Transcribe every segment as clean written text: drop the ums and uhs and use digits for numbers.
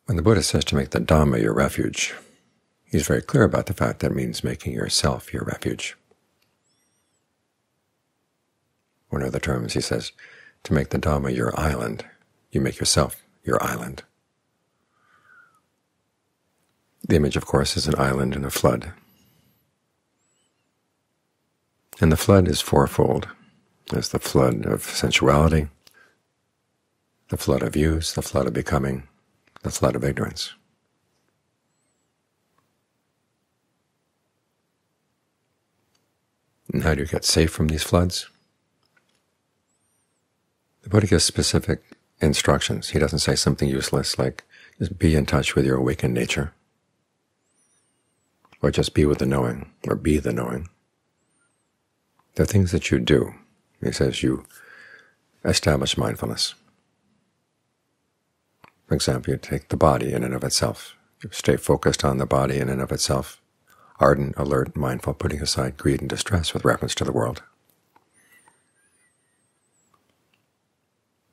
When the Buddha says to make the Dhamma your refuge, he's very clear about the fact that it means making yourself your refuge. One of the terms he says, to make the Dhamma your island, you make yourself your island. The image, of course, is an island in a flood. And the flood is fourfold. There's the flood of sensuality, the flood of use, the flood of becoming, the flood of ignorance. And how do you get safe from these floods? The Buddha gives specific instructions. He doesn't say something useless like, just be in touch with your awakened nature, or just be with the knowing, or be the knowing. They're things that you do. He says you establish mindfulness. For example, you take the body in and of itself. You stay focused on the body in and of itself, ardent, alert, mindful, putting aside greed and distress with reference to the world.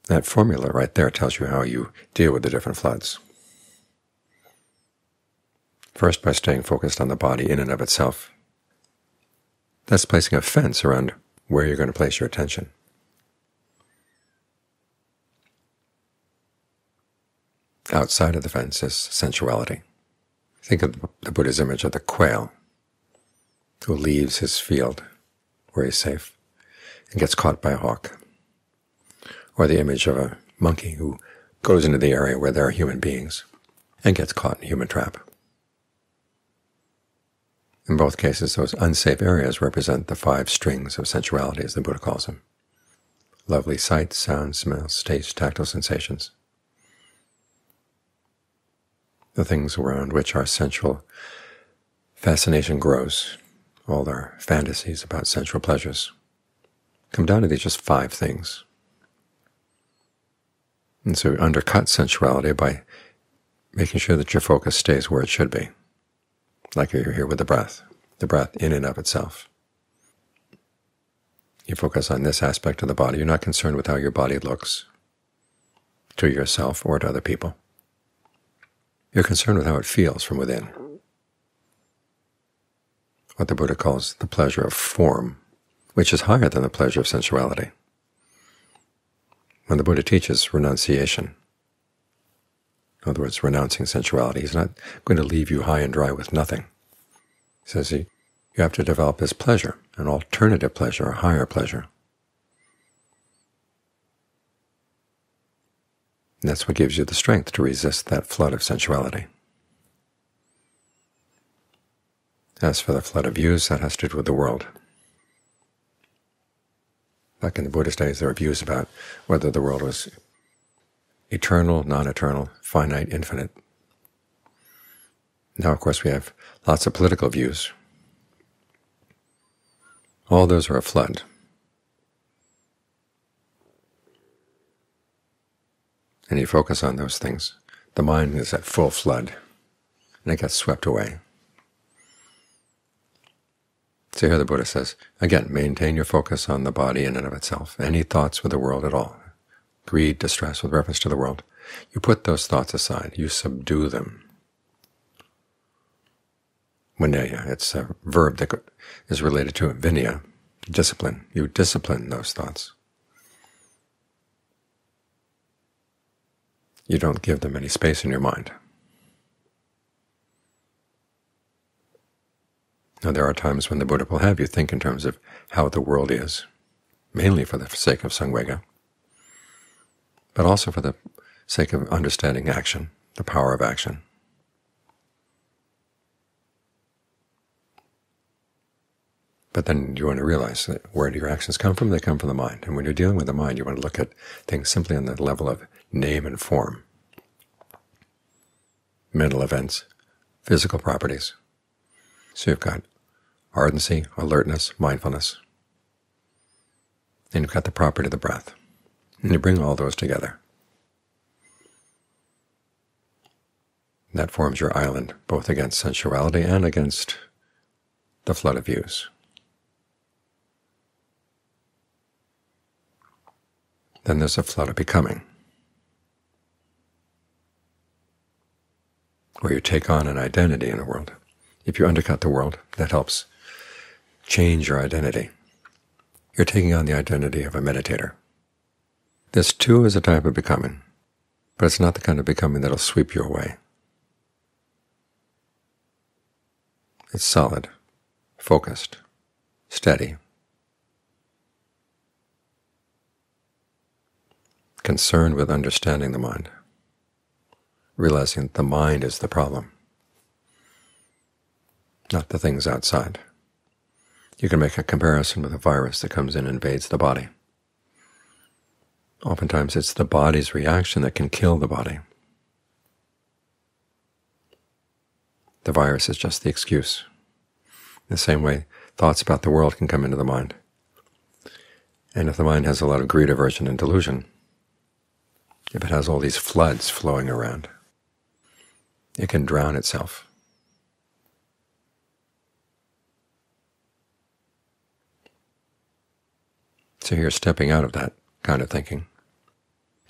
That formula right there tells you how you deal with the different floods. First, by staying focused on the body in and of itself. That's placing a fence around where you're going to place your attention. Outside of the fence is sensuality. Think of the Buddha's image of the quail who leaves his field where he's safe and gets caught by a hawk, or the image of a monkey who goes into the area where there are human beings and gets caught in a human trap. In both cases, those unsafe areas represent the 5 strings of sensuality, as the Buddha calls them. Lovely sights, sounds, smells, tastes, tactile sensations. The things around which our sensual fascination grows, all our fantasies about sensual pleasures, come down to these just 5 things. And so undercut sensuality by making sure that your focus stays where it should be, like you're here with the breath in and of itself. You focus on this aspect of the body. You're not concerned with how your body looks to yourself or to other people. You're concerned with how it feels from within, what the Buddha calls the pleasure of form, which is higher than the pleasure of sensuality. When the Buddha teaches renunciation, in other words, renouncing sensuality, he's not going to leave you high and dry with nothing. He says you have to develop this pleasure, an alternative pleasure, a higher pleasure. And that's what gives you the strength to resist that flood of sensuality. As for the flood of views, that has to do with the world. Back in the Buddhist days, there were views about whether the world was eternal, non-eternal, finite, infinite. Now, of course, we have lots of political views. All those are a flood. And you focus on those things, the mind is at full flood, and it gets swept away. So here the Buddha says, again, maintain your focus on the body in and of itself. Any thoughts with the world at all, greed, distress with reference to the world, you put those thoughts aside, you subdue them. Vinaya, it's a verb that is related to vinaya, discipline. You discipline those thoughts. You don't give them any space in your mind. Now, there are times when the Buddha will have you think in terms of how the world is, mainly for the sake of samvega, but also for the sake of understanding action, the power of action. But then you want to realize that where do your actions come from? They come from the mind. And when you're dealing with the mind, you want to look at things simply on the level of name and form, mental events, physical properties. So you've got ardency, alertness, mindfulness, and you've got the property of the breath. And you bring all those together. That forms your island, both against sensuality and against the flood of views. Then there's a flood of becoming. where you take on an identity in a world. If you undercut the world, that helps change your identity. You're taking on the identity of a meditator. This too is a type of becoming, but it's not the kind of becoming that'll sweep you away. It's solid, focused, steady, concerned with understanding the mind, realizing that the mind is the problem, not the things outside. You can make a comparison with a virus that comes in and invades the body. Oftentimes it's the body's reaction that can kill the body. The virus is just the excuse. In the same way, thoughts about the world can come into the mind. And if the mind has a lot of greed, aversion, and delusion, if it has all these floods flowing around, it can drown itself. So you're stepping out of that kind of thinking,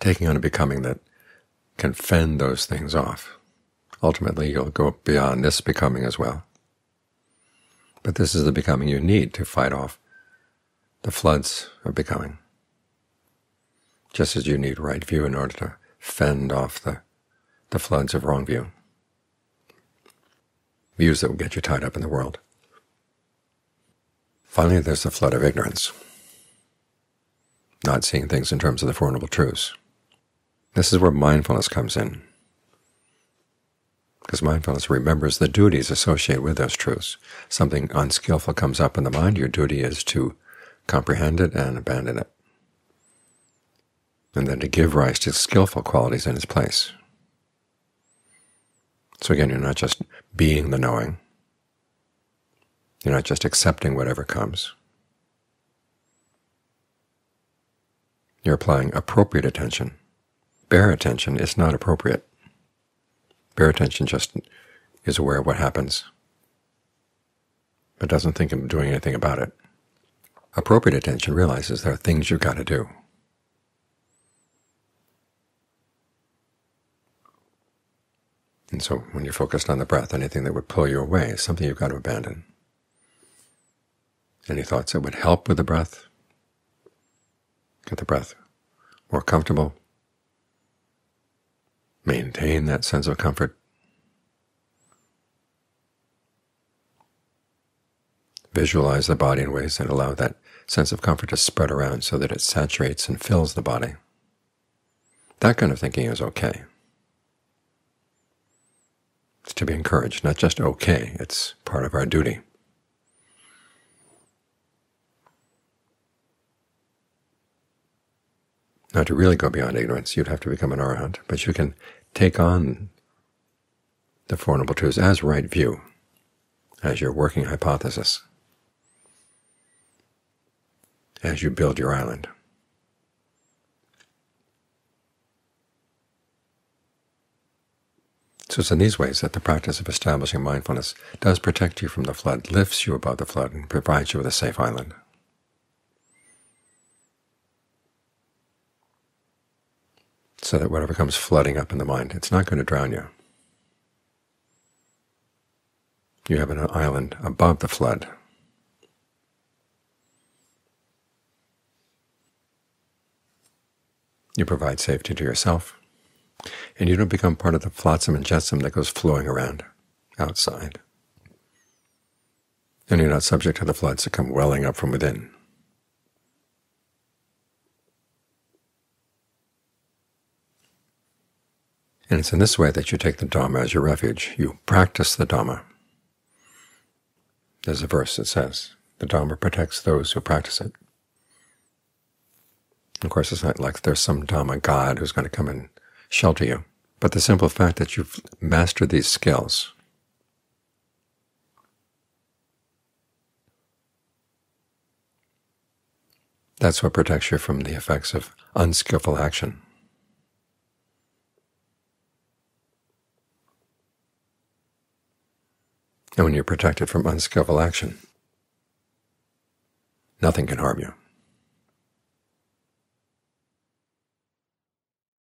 taking on a becoming that can fend those things off. Ultimately, you'll go beyond this becoming as well. But this is the becoming you need to fight off the floods of becoming, just as you need right view in order to fend off the floods of wrong view, views that will get you tied up in the world. Finally, there's the flood of ignorance, not seeing things in terms of the Four Noble Truths. This is where mindfulness comes in, because mindfulness remembers the duties associated with those truths. Something unskillful comes up in the mind, your duty is to comprehend it and abandon it, and then to give rise to skillful qualities in its place. So again, you're not just being the knowing, you're not just accepting whatever comes. You're applying appropriate attention. Bare attention is not appropriate. Bare attention just is aware of what happens, but doesn't think of doing anything about it. Appropriate attention realizes there are things you've got to do. And so when you're focused on the breath, anything that would pull you away is something you've got to abandon. Any thoughts that would help with the breath, get the breath more comfortable, maintain that sense of comfort, visualize the body in ways that allow that sense of comfort to spread around so that it saturates and fills the body. That kind of thinking is okay. It's to be encouraged, not just okay, it's part of our duty. Now, to really go beyond ignorance, you'd have to become an arahant, but you can take on the Four Noble Truths as right view, as your working hypothesis, as you build your island. So it's in these ways that the practice of establishing mindfulness does protect you from the flood, lifts you above the flood, and provides you with a safe island. So that whatever comes flooding up in the mind, it's not going to drown you. You have an island above the flood. You provide safety to yourself, and you don't become part of the flotsam and jetsam that goes flowing around outside. And you're not subject to the floods that come welling up from within. And it's in this way that you take the Dhamma as your refuge. You practice the Dhamma. There's a verse that says, the Dhamma protects those who practice it. Of course, it's not like there's some Dhamma god who's going to come and shelter you, but the simple fact that you've mastered these skills that's what protects you from the effects of unskillful action. And when you're protected from unskillful action, nothing can harm you.